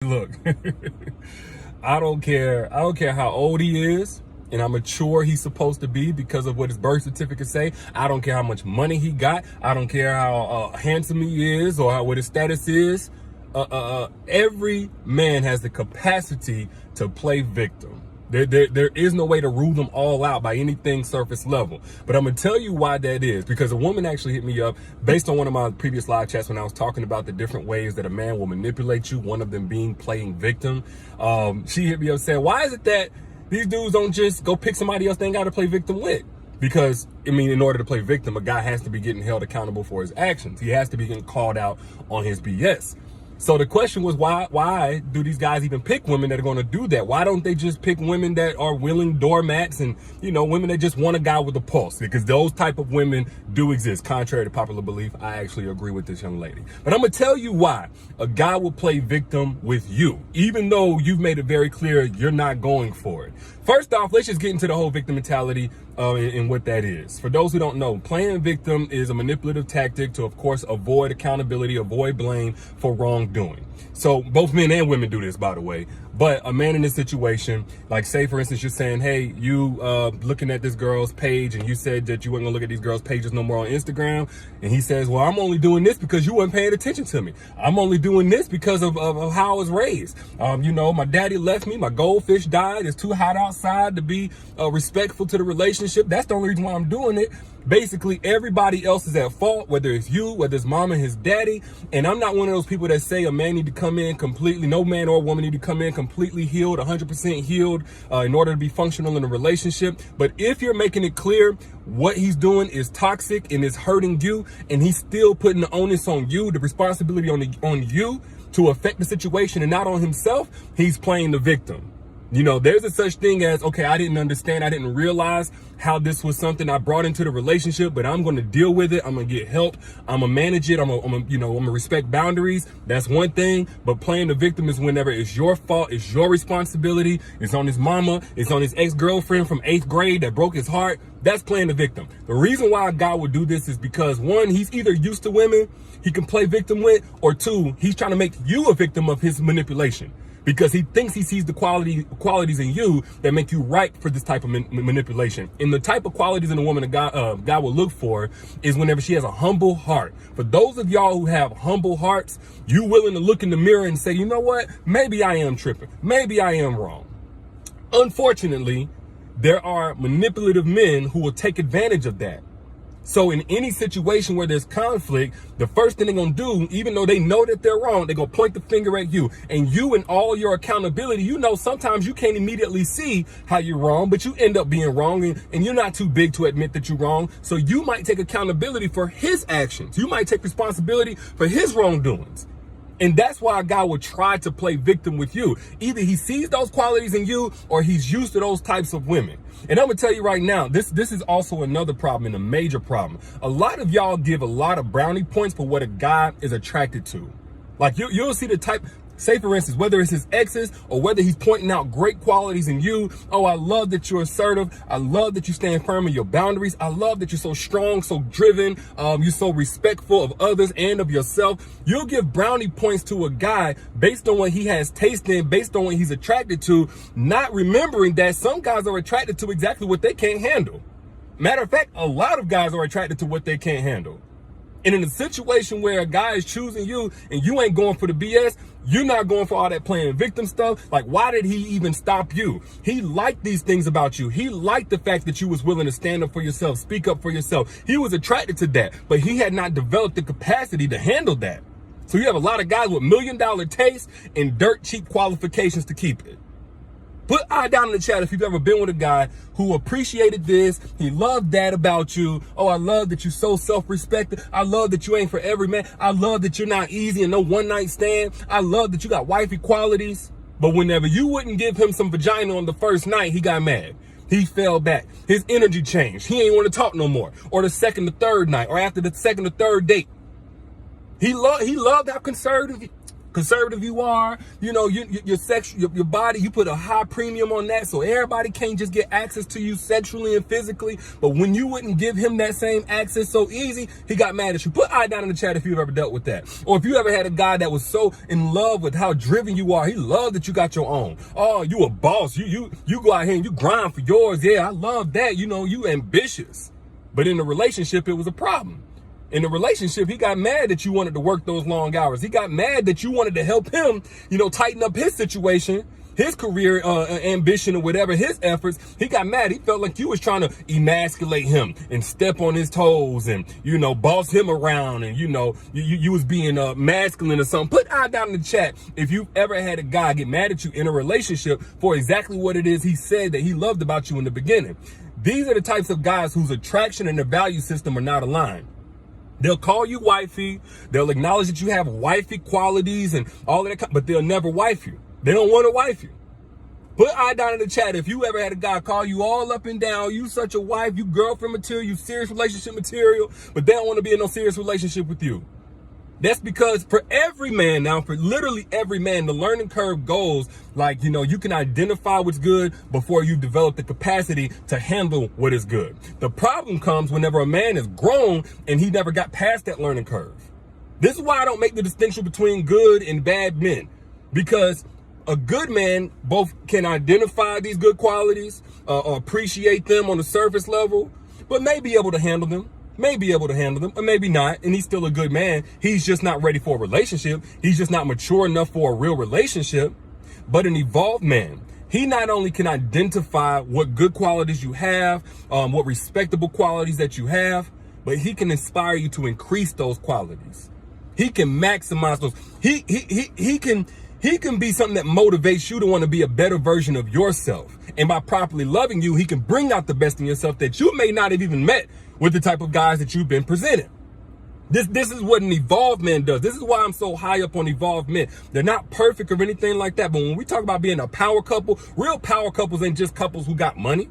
Look, I don't care. I don't care how old he is and how mature he's supposed to be because of what his birth certificate say. I don't care how much money he got. I don't care how handsome he is or what his status is. Every man has the capacity to play victim. There is no way to rule them all out by anything surface level. But I'm going to tell you why that is. Because a woman actually hit me up based on one of my previous live chats when I was talking about the different ways that a man will manipulate you, one of them being playing victim. She hit me up saying, why is it that these dudes don't just go pick somebody else they ain't got to play victim with? Because, I mean, in order to play victim, a guy has to be getting held accountable for his actions. He has to be getting called out on his BS. So the question was, why do these guys even pick women that are going to do that? Why don't they just pick women that are willing doormats and, you know, women that just want a guy with a pulse? Because those type of women do exist. Contrary to popular belief, I actually agree with this young lady. But I'm going to tell you why a guy will play victim with you, even though you've made it very clear you're not going for it. First off, let's just get into the whole victim mentality and what that is. For those who don't know, playing victim is a manipulative tactic to, of course, avoid accountability, avoid blame for wrongdoing. So both men and women do this, by the way. But a man in this situation, like say, for instance, you're saying, hey, you looking at this girl's page and you said that you weren't gonna look at these girls' pages no more on Instagram. And he says, well, I'm only doing this because you weren't paying attention to me. I'm only doing this because of how I was raised. You know, my daddy left me. My goldfish died. It's too hot outside to be respectful to the relationship. That's the only reason why I'm doing it. Basically, everybody else is at fault, whether it's you, whether it's mom and his daddy. And I'm not one of those people that say a man need to come in completely, no man or woman need to come in completely healed, 100% healed in order to be functional in a relationship. But if you're making it clear what he's doing is toxic and is hurting you, and he's still putting the onus on you, the responsibility on you to affect the situation and not on himself, he's playing the victim. You know, there's a such thing as, okay, I didn't understand. I didn't realize how this was something I brought into the relationship, but I'm going to deal with it. I'm going to get help. I'm going to manage it. I'm going to respect boundaries. That's one thing. But playing the victim is whenever it's your fault. It's your responsibility. It's on his mama. It's on his ex-girlfriend from 8th grade that broke his heart. That's playing the victim. The reason why a guy would do this is because, one, he's either used to women he can play victim with, or two, he's trying to make you a victim of his manipulation. Because he thinks he sees the qualities in you that make you ripe for this type of manipulation. And the type of qualities in a woman a guy will look for is whenever she has a humble heart. For those of y'all who have humble hearts, you willing to look in the mirror and say, you know what? Maybe I am tripping. Maybe I am wrong. Unfortunately, there are manipulative men who will take advantage of that. So in any situation where there's conflict, the first thing they're going to do, even though they know that they're wrong, they're going to point the finger at you. And you and all your accountability, you know, sometimes you can't immediately see how you're wrong, but you end up being wrong, and you're not too big to admit that you're wrong. So you might take accountability for his actions. You might take responsibility for his wrongdoings. And that's why a guy would try to play victim with you. Either he sees those qualities in you or he's used to those types of women. And I'm going to tell you right now, this is also another problem and a major problem. A lot of y'all give a lot of brownie points for what a guy is attracted to. Like you'll see the type, say for instance, whether it's his exes or whether he's pointing out great qualities in you. Oh, I love that you're assertive. I love that you stand firm in your boundaries. I love that you're so strong, so driven. You're so respectful of others and of yourself. You'll give brownie points to a guy based on what he has taste in, based on what he's attracted to, not remembering that some guys are attracted to exactly what they can't handle. Matter of fact, a lot of guys are attracted to what they can't handle. And in a situation where a guy is choosing you and you ain't going for the BS, you're not going for all that playing victim stuff. Like, why did he even stop you? He liked these things about you. He liked the fact that you was willing to stand up for yourself, speak up for yourself. He was attracted to that, but he had not developed the capacity to handle that. So you have a lot of guys with $1 million taste and dirt cheap qualifications to keep it. Put I down in the chat if you've ever been with a guy who appreciated this. He loved that about you. Oh, I love that you're so self-respected. I love that you ain't for every man. I love that you're not easy and no one-night stand. I love that you got wifey qualities. But whenever you wouldn't give him some vagina on the first night, he got mad. He fell back. His energy changed. He ain't want to talk no more. Or the second or third night, or after the second or third date. He loved how conservative. conservative you are, you know, your sex, your body, you put a high premium on that, so everybody can't just get access to you sexually and physically. But when you wouldn't give him that same access so easy, he got mad at you. Put I down in the chat if you've ever dealt with that, or if you ever had a guy that was so in love with how driven you are. He loved that you got your own. Oh, you a boss. You go out here and you grind for yours. Yeah, I love that. You know, you ambitious. But in the relationship, it was a problem. In the relationship, he got mad that you wanted to work those long hours. He got mad that you wanted to help him, you know, tighten up his situation, his career ambition or whatever, his efforts. He got mad. He felt like you was trying to emasculate him and step on his toes and, you know, boss him around, and, you know, you was being masculine or something. Put I down in the chat if you've ever had a guy get mad at you in a relationship for exactly what it is he said that he loved about you in the beginning. These are the types of guys whose attraction and their value system are not aligned. They'll call you wifey. They'll acknowledge that you have wifey qualities and all of that, but they'll never wife you. They don't want to wife you. Put I down in the chat if you ever had a guy call you all up and down, you such a wife, you girlfriend material, you serious relationship material, but they don't want to be in no serious relationship with you. That's because for every man now, for literally every man, the learning curve goes like, you know, you can identify what's good before you develop the capacity to handle what is good. The problem comes whenever a man is grown and he never got past that learning curve. This is why I don't make the distinction between good and bad men, because a good man both can identify these good qualities, or appreciate them on the surface level, but may be able to handle them. May be able to handle them, or maybe not, and he's still a good man. He's just not ready for a relationship. He's just not mature enough for a real relationship. But an evolved man, he not only can identify what good qualities you have, what respectable qualities that you have, but he can inspire you to increase those qualities. He can maximize those. He can be something that motivates you to want to be a better version of yourself. And by properly loving you, he can bring out the best in yourself that you may not have even met with the type of guys that you've been presented. This is what an evolved man does. This is why I'm so high up on evolved men. They're not perfect or anything like that. But when we talk about being a power couple, real power couples ain't just couples who got money.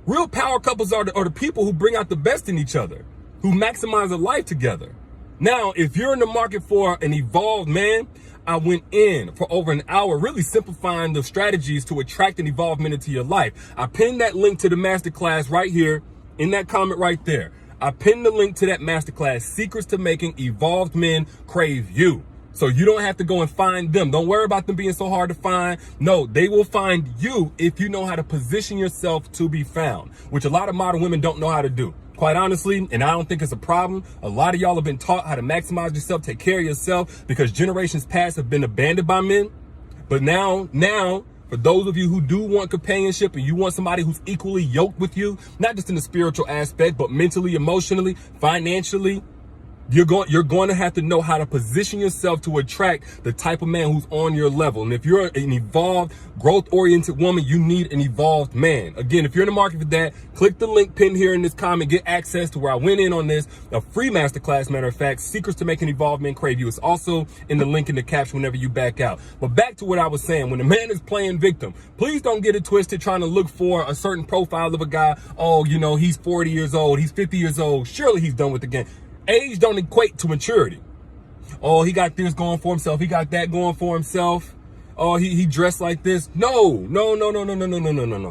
Real power couples are the people who bring out the best in each other, who maximize their life together. Now, if you're in the market for an evolved man, I went in for over an hour really simplifying the strategies to attract an evolved man into your life. I pinned that link to the masterclass right here in that comment right there. I pinned the link to that masterclass, Secrets to Making Evolved Men Crave You. So you don't have to go and find them. Don't worry about them being so hard to find. No, they will find you if you know how to position yourself to be found, which a lot of modern women don't know how to do. Quite honestly, and I don't think it's a problem, a lot of y'all have been taught how to maximize yourself, take care of yourself, because generations past have been abandoned by men. But now, for those of you who do want companionship and you want somebody who's equally yoked with you, not just in the spiritual aspect, but mentally, emotionally, financially, you're going to have to know how to position yourself to attract the type of man who's on your level. And if you're an evolved, growth-oriented woman, you need an evolved man. Again, if you're in the market for that, click the link pinned here in this comment, get access to where I went in on this, a free masterclass, matter of fact, Secrets to Making Evolved Men Crave You. It's also in the link in the caption whenever you back out. But back to what I was saying, when a man is playing victim, please don't get it twisted trying to look for a certain profile of a guy. Oh, you know, he's 40 years old, he's 50 years old, surely he's done with the game. Age don't equate to maturity. Oh, he got this going for himself. He got that going for himself. Oh, he dressed like this. No.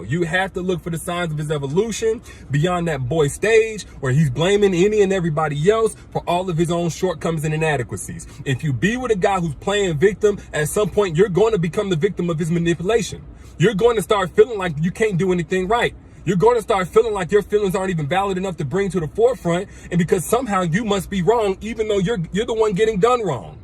You have to look for the signs of his evolution beyond that boy stage where he's blaming any and everybody else for all of his own shortcomings and inadequacies. If you be with a guy who's playing victim, at some point, you're going to become the victim of his manipulation. You're going to start feeling like you can't do anything right. You're going to start feeling like your feelings aren't even valid enough to bring to the forefront, and because somehow you must be wrong, even though you're the one getting done wrong.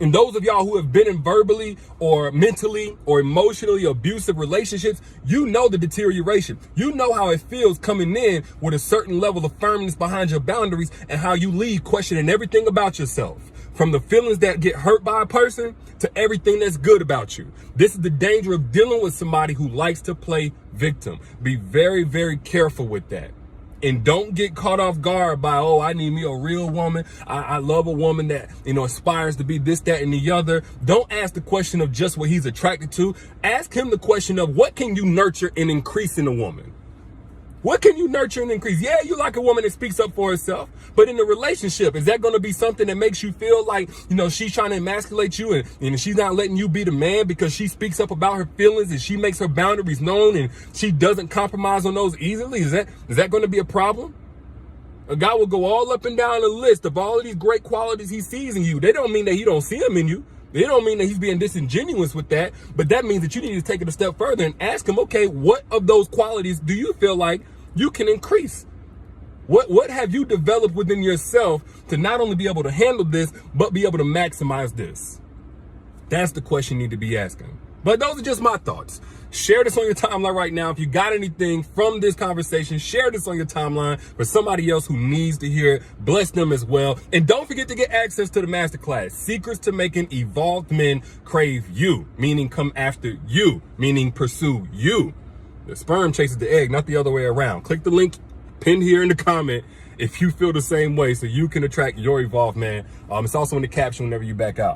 And those of y'all who have been in verbally or mentally or emotionally abusive relationships, you know the deterioration. You know how it feels coming in with a certain level of firmness behind your boundaries and how you leave questioning everything about yourself. From the feelings that get hurt by a person to everything that's good about you. This is the danger of dealing with somebody who likes to play victim. Be very, very careful with that. And don't get caught off guard by, oh, I need me a real woman. I love a woman that, you know, aspires to be this, that, and the other. Don't ask the question of just what he's attracted to. Ask him the question of what can you nurture and increase in a woman? What can you nurture and increase? Yeah, you like a woman that speaks up for herself, but in the relationship, is that going to be something that makes you feel like, she's trying to emasculate you and she's not letting you be the man because she speaks up about her feelings and she makes her boundaries known and she doesn't compromise on those easily? Is that going to be a problem? A guy will go all up and down the list of all of these great qualities he sees in you. They don't mean that he don't see them in you. They don't mean that he's being disingenuous with that, but that means that you need to take it a step further and ask him, okay, what of those qualities do you feel like you can increase? What have you developed within yourself to not only be able to handle this, but be able to maximize this? That's the question you need to be asking. But those are just my thoughts. Share this on your timeline right now. If you got anything from this conversation, share this on your timeline for somebody else who needs to hear it. Bless them as well. And don't forget to get access to the masterclass, Secrets to Making Evolved Men Crave You, meaning come after you, meaning pursue you. The sperm chases the egg, not the other way around. Click the link pinned here in the comment if you feel the same way so you can attract your evolved man. It's also in the caption whenever you back out.